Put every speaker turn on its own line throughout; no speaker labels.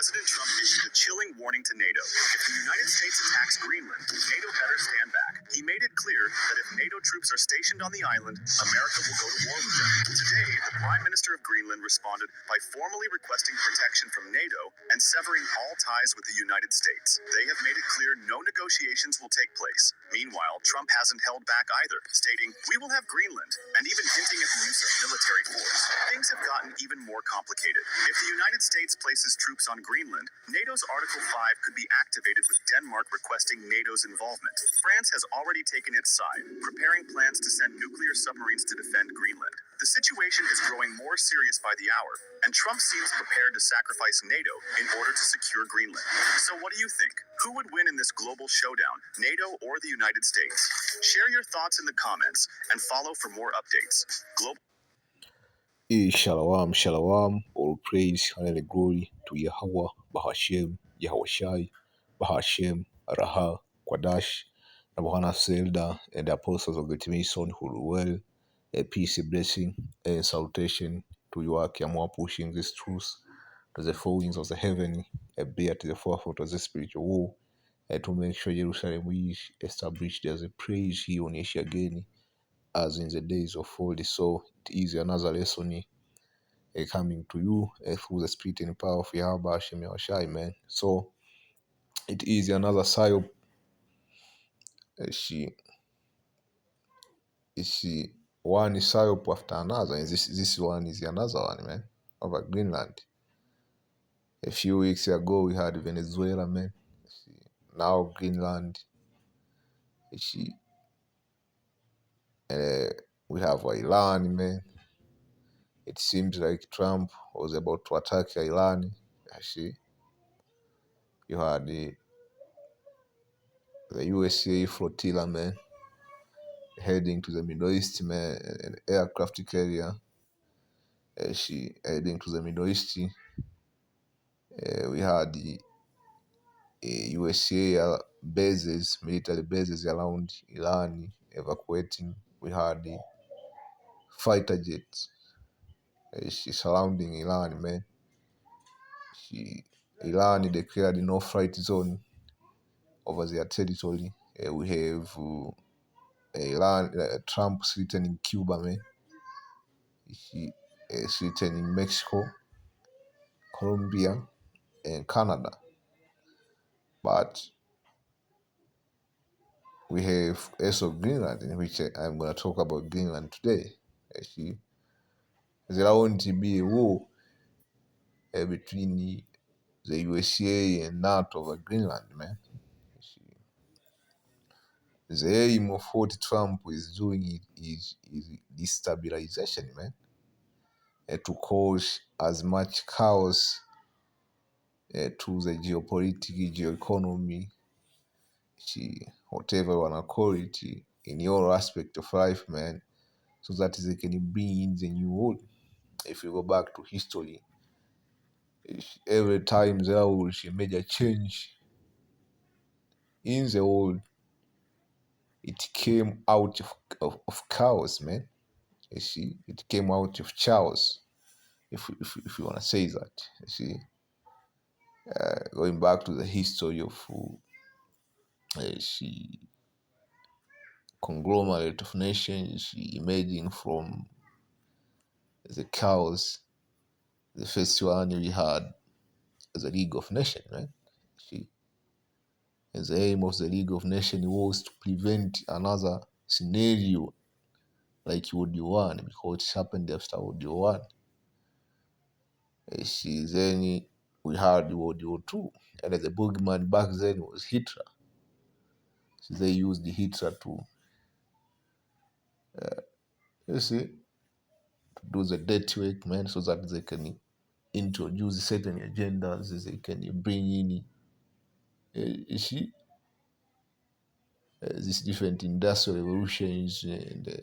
President Trump issued a chilling warning to NATO. If the United States attacks Greenland, NATO better stand back. He made it clear that if NATO troops are stationed on the island, America will go to war with them. Today, the Prime Minister of Greenland responded by formally requesting protection from NATO and severing all ties with the United States. They have made it clear no negotiations will take place. Meanwhile, Trump hasn't held back either, stating, "We will have Greenland," and even hinting at the use of military force. Things have gotten even more complicated. If the United States places troops on Greenland, NATO's Article 5 could be activated with Denmark requesting NATO's involvement. France has already taken its side, preparing plans to send nuclear submarines to defend Greenland. The situation is growing more serious by the hour, and Trump seems prepared to sacrifice NATO in order to secure Greenland. So what do you think? Who would win in this global showdown, NATO or the United States? Share your thoughts in the comments and follow for more updates.
Shalom, shalom, all praise and glory to Yahweh, Bahashem, Yahushai, Bahashem, Raha, Kwadash, na Bwana Zelda, and the apostles of the Mason who rule well. A peace, a blessing, and salutation to you, Akiamua, pushing this truth to the four winds of the heaven, a bear to the forefront of the spiritual war, and to make sure Jerusalem is established as a praise here on Asia again, as in the days of old. So it is another lesson coming to you through the spirit and power of Yahweh Hashem Yahushai, man. So it is another psyop. She one is psyop after another, and this one is another one, man. Over Greenland. A few weeks ago we had Venezuela, man. Now Greenland. We have Iran, man. It seems like Trump was about to attack Iran. You had the USA flotilla, man, heading to the Middle East, man, an aircraft carrier. She heading to the Middle East. We had the USA bases, military bases around Iran evacuating. We had the fighter jets surrounding Iran, man. Iran declared no flight zone over their territory. We have Iran, Trump sitting in Cuba, man. He sitting in Mexico, Colombia, and Canada. But we have also Greenland, in which I'm going to talk about Greenland today. There won't be a war between the USA and NATO over Greenland, man. The aim of what Trump is doing is destabilization, man. To cause as much chaos to the geopolitical, geoeconomy, whatever you wanna call it, in your aspect of life, man, so that they can bring in the new world. If you go back to history, every time there was a major change in the world, it came out of chaos, man. It came out of chaos, if you wanna say that. Going back to the history of conglomerate of nations emerging from the chaos. The first one we had the League of Nations, right? And the aim of the League of Nations was to prevent another scenario like World War One, because it happened after World War One. Then we had World War Two, and the boogeyman back then was Hitler. So they used Hitler to do the dirty work, man, so that they can introduce certain agendas, they can bring in these different industrial revolutions and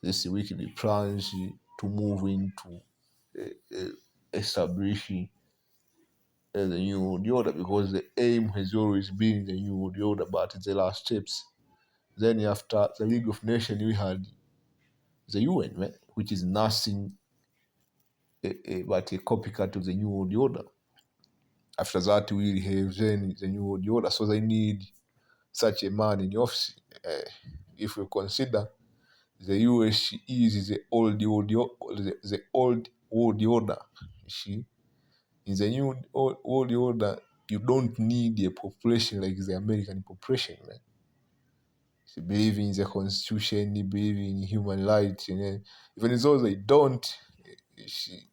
this weekly plans to move into establishing the new world order, because the aim has always been the new world order, but the last steps. Then after the League of Nations, we had the UN, right, which is nothing but a copycat of the New World Order. After that, we have then the New World Order. So they need such a man in office. If we consider the US is the old world order. You see, in the new world order, you don't need a population like the American population, man. They believe in the Constitution, they believe in human rights, and even though they don't, you see,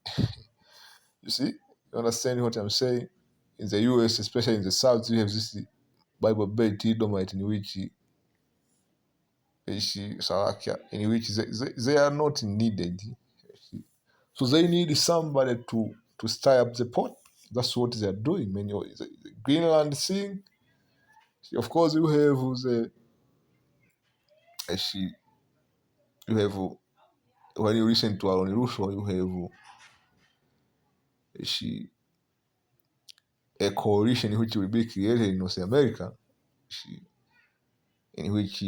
you understand what I'm saying? In the US, especially in the South, you have this Bible Belt Edomite in which Salakia, in which they are not needed. So they need somebody to stir up the pot. That's what they're doing. Man, the Greenland thing, of course, you have you have when you listen to Aaron Russo, you have a coalition which will be created in North America, in which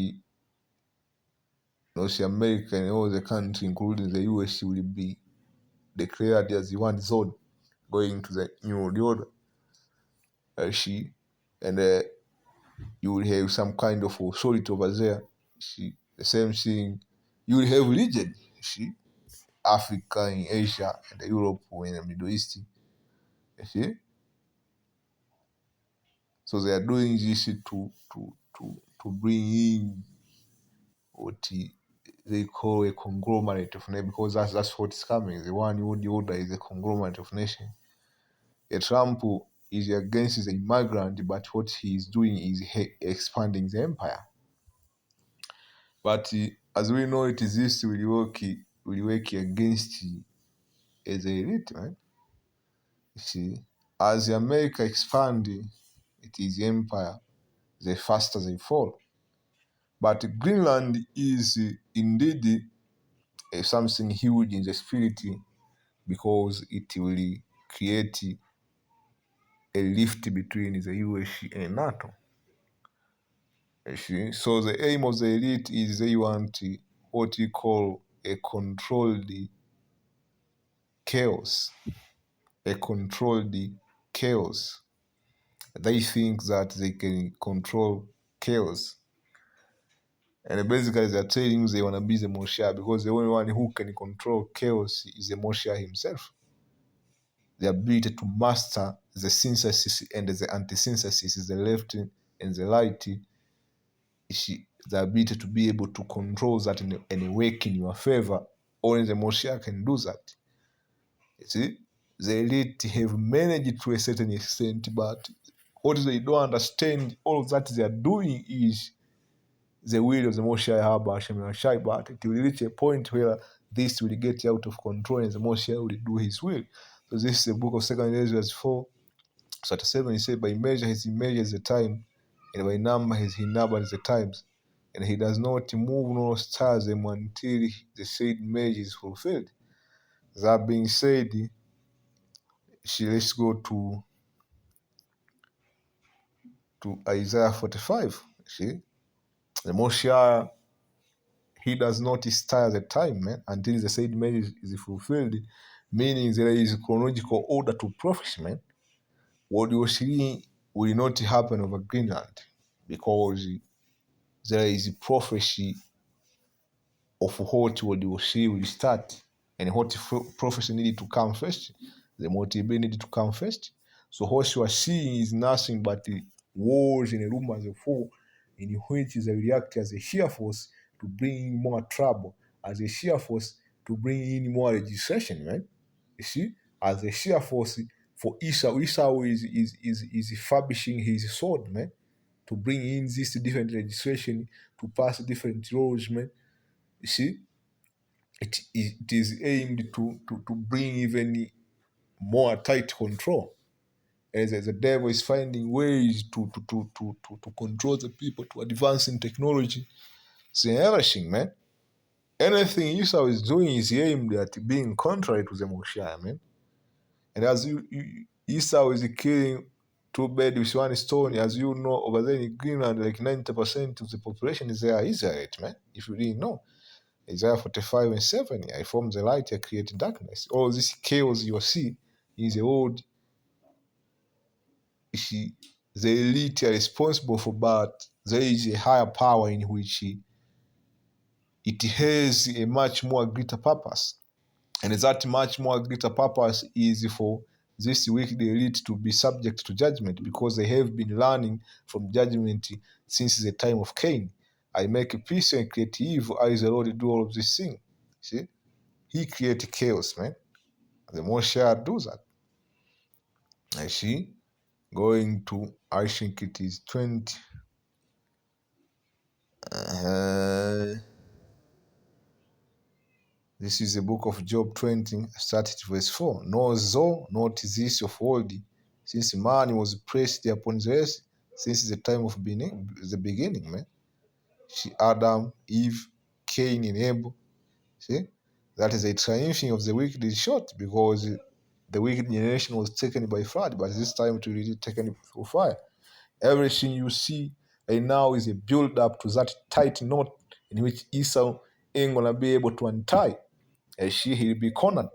North America and all the countries, including the US, will be declared as the one zone going to the New World Order. And you will have some kind of authority over there. The same thing, you will have region, Africa, in Asia, and Europe, or in the Middle East. So they are doing this to bring in what they call a conglomerate of nations, because that's what's coming. The one world order is a conglomerate of nations. Trump is against the immigrant, but what he is doing is expanding the empire. But as we know, it is this will work against the elite, right? You see, as America expands, it is the empire, the faster they fall. But Greenland is indeed something huge in the spirit, because it will create a rift between the US and NATO. So the aim of the elite is they want what you call a controlled chaos. A controlled chaos. They think that they can control chaos. And basically they're telling you they want to be the Moshiach, because the only one who can control chaos is the Moshiach himself. The ability to master the synthesis and the anti-synthesis is the left and the right. The ability to be able to control that and work in your favor. Only the Moshiach can do that. You see, the elite have managed to a certain extent, but what they don't understand, all that they are doing is the will of the Moshiach Haba Hashem Yashai, but it will reach a point where this will get out of control and the Moshiach will do his will. So this is the book of 2 Ezra 4:37. He said, by measure he measures the time, and by number he numbers the times, and he does not move nor stir them until the said measure is fulfilled. That being said, let's go to Isaiah 45. See, the Moshiach, he does not stir the time, man, until the said measure is fulfilled, meaning there is chronological order to prophecy, man. What you see will not happen over Greenland, because there is prophecy of what you see will start, and what prophecy needed to come first. The motive needed to come first. So what you are seeing is nothing but the wars and rumors of war, in which they react as a sheer force to bring in more trouble, as a sheer force to bring in more legislation, right? You see, as a sheer force for Esau. Esau is furbishing his sword, man, to bring in this different legislation, to pass different laws, man. You see, it is aimed to bring even more tight control. As the devil is finding ways to control the people, to advance in technology, see everything, man. Anything Esau is doing is aimed at being contrary to the Moshiach, man. And as Esau is killing two birds with one stone, as you know, over there in Greenland, like 90% of the population is there Israelite, man. If you didn't know, Isaiah 45:7, I form the light, I create darkness. All this chaos you see is the old, the elite are responsible for, but there is a higher power in which it has a much more greater purpose. And that much more greater purpose is for this wicked elite to be subject to judgment, because they have been learning from judgment since the time of Cain. I make peace and create evil, I the Lord do all of these things. See? He created chaos, man. The Moshe do that. I see. Going to, I think it is 20. This is the book of Job 20, started verse 4. No, so not this of old, since man was placed upon the earth, since the time of the beginning, man. See, Adam, Eve, Cain, and Abel. See? That is a triumphing of the wicked is short, because the wicked generation was taken by flood, but this time it will be taken through fire. Everything you see right now is a build up to that tight knot in which Esau ain't gonna be able to untie. And he'll be cornered.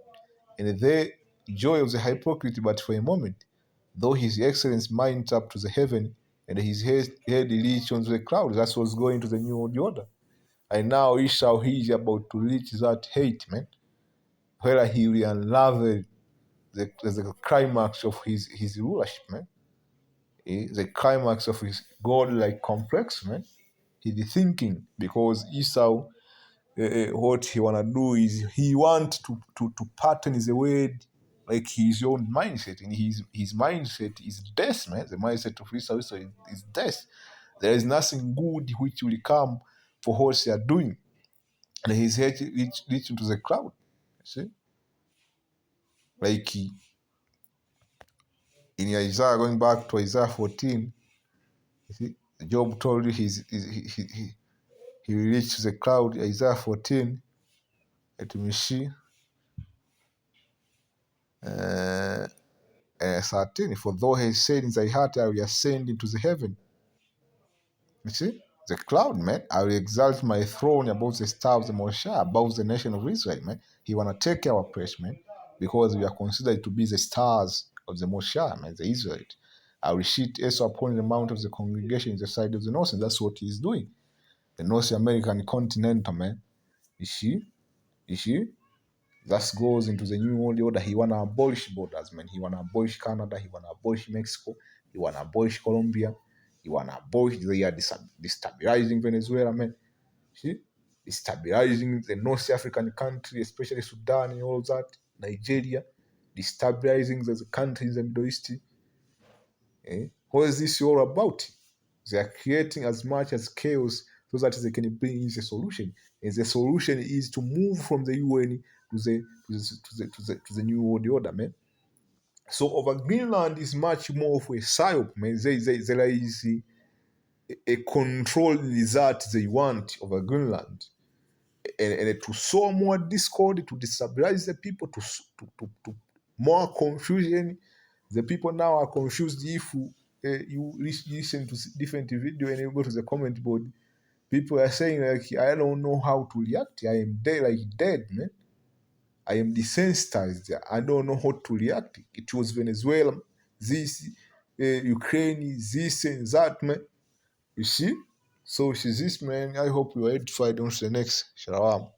And the joy of the hypocrite, but for a moment, though his excellence mounts up to the heaven, and his head reach on the cloud. That's what's going to the new world order. And now Esau, he is about to reach that height, man, where he will unravel the climax of his rulership, man. The climax of his God-like complex, man. He's thinking, because Esau, what he wanna do is he want to pattern the word like his own mindset, and his mindset is death, man. The mindset of Esau is death. There is nothing good which will come for what they are doing, and his head reaching to the cloud. See, like in Isaiah, going back to Isaiah 14, you see, Job told you he will reach to the cloud. Isaiah 14, let me see. 13, for though he said in thy heart, I will ascend into the heaven. You see, the cloud, man. I will exalt my throne above the stars of Moshe, above the nation of Israel, man. He wanna take our place, man, because we are considered to be the stars of the Moshe, man, the Israelite. I will sit also upon the mount of the congregation in the side of the north, and that's what he is doing. The North American continent, man. You see, that goes into the new world order. He wanna abolish borders, man. He wanna abolish Canada. He wanna abolish Mexico. He wanna abolish Colombia. He wanna abolish. They are destabilizing Venezuela, man. See, destabilizing the North African country, especially Sudan and all that. Nigeria, destabilizing the countries in the Middle East. What is this all about? They are creating as much as chaos so that they can bring in the solution. And the solution is to move from the UN to the new world order, man. So over Greenland is much more of a psyop, man. There is a controlled result they want over Greenland. And to sow more discord, to destabilize the people, to more confusion. The people now are confused. If you listen to different video and you go to the comment board, people are saying like, I don't know how to react. I am dead, like dead, man. I am desensitized. I don't know how to react. It was Venezuela, this, Ukraine, this and that, man. You see? So this, man. I hope you are edified on to the next. Shalom.